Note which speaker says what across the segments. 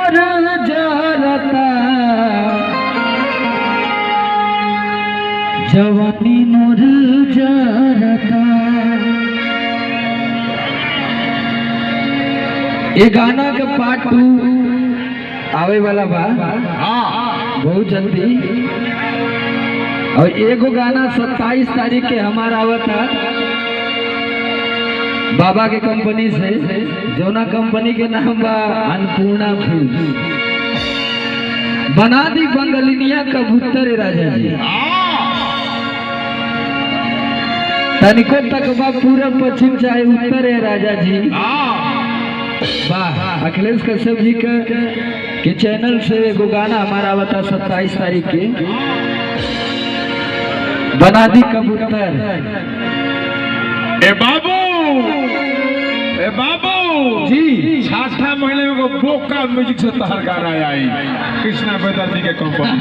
Speaker 1: मोर जरता जवानी मोर जरता। ये गाना का पार्ट 2 आवे वाला बा बहुत जल्दी। और एगो गाना 27 तारीख के हमारा आवता बाबा के कंपनी से, जोना कंपनी के नाम बा अन्नपूर्णा फिल्म। बना दी बंगलिनिया कबूतर राजा जी। तनिको तक बा पूरब पश्चिम चाहे उत्तर है राजा जी। वाह, अखिलेश कश्यप जी के चैनल से एगो गाना हमारा आवता 27 तारीख के, बना दी कबूतर।
Speaker 2: ए बाबू जी, 6 महीने में बोका म्यूजिक से तहर गाना आई कृष्णा बेदर्जी के कंपनी।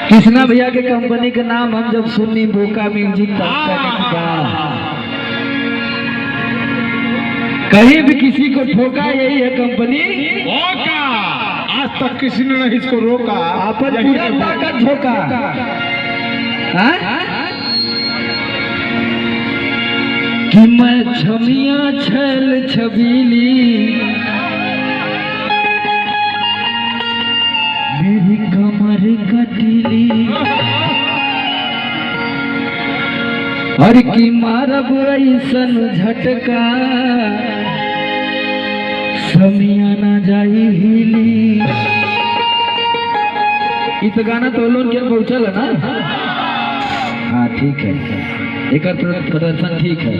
Speaker 1: कृष्णा भैया के कंपनी का नाम हम जब सुनी बोका म्यूजिक, कहीं भी किसी को ठोका यही है कंपनी
Speaker 2: बोका। आज तक किसी ने नहीं इसको रोका,
Speaker 1: आपन पूरा ताकत झोंका। कि मैं छमिया छल छबीली, मेरी कमर कटीली, और की मारब ऐसन झटका समिया ना जाई हिली। इत गाना तो लोग क्या पहुंचल है ना? हाँ ठीक है, एक प्रदर्शन ठीक है।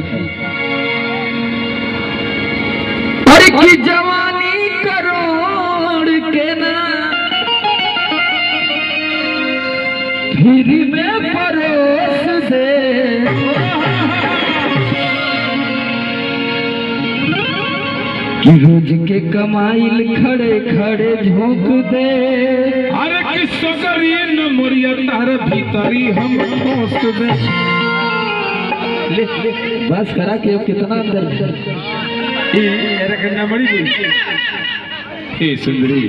Speaker 1: अरे की जवानी करोड़ के ना फिर में परोस दे, कि रोज के कमाइल खड़े खड़े झोंक दे।
Speaker 2: अरे कि सगरी न मोरिया तार भीतरी हम ठोस दे।
Speaker 1: बस करा के अब कितना अंदर
Speaker 2: सुंदरी,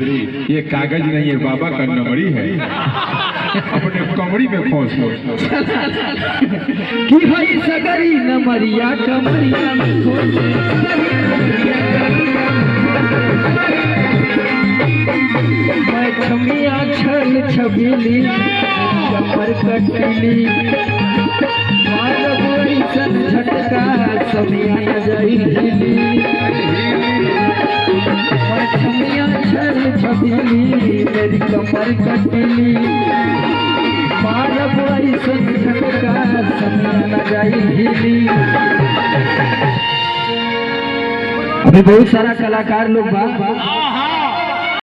Speaker 2: ये कागज नहीं है, बाबा का नमरी है। अपने कमरी में फंस लो
Speaker 1: कि भाई सगरी नमरिया कमरिया में मैं छमिया छल छबीली, कमर कटली, झटका समिया न जाई हिली। मैं छमिया छल छबीली, मेरी कमर कटली, मारब ऐसन झटका समिया न जाई हिली। अभी बहुत सारा कलाकार लोग बा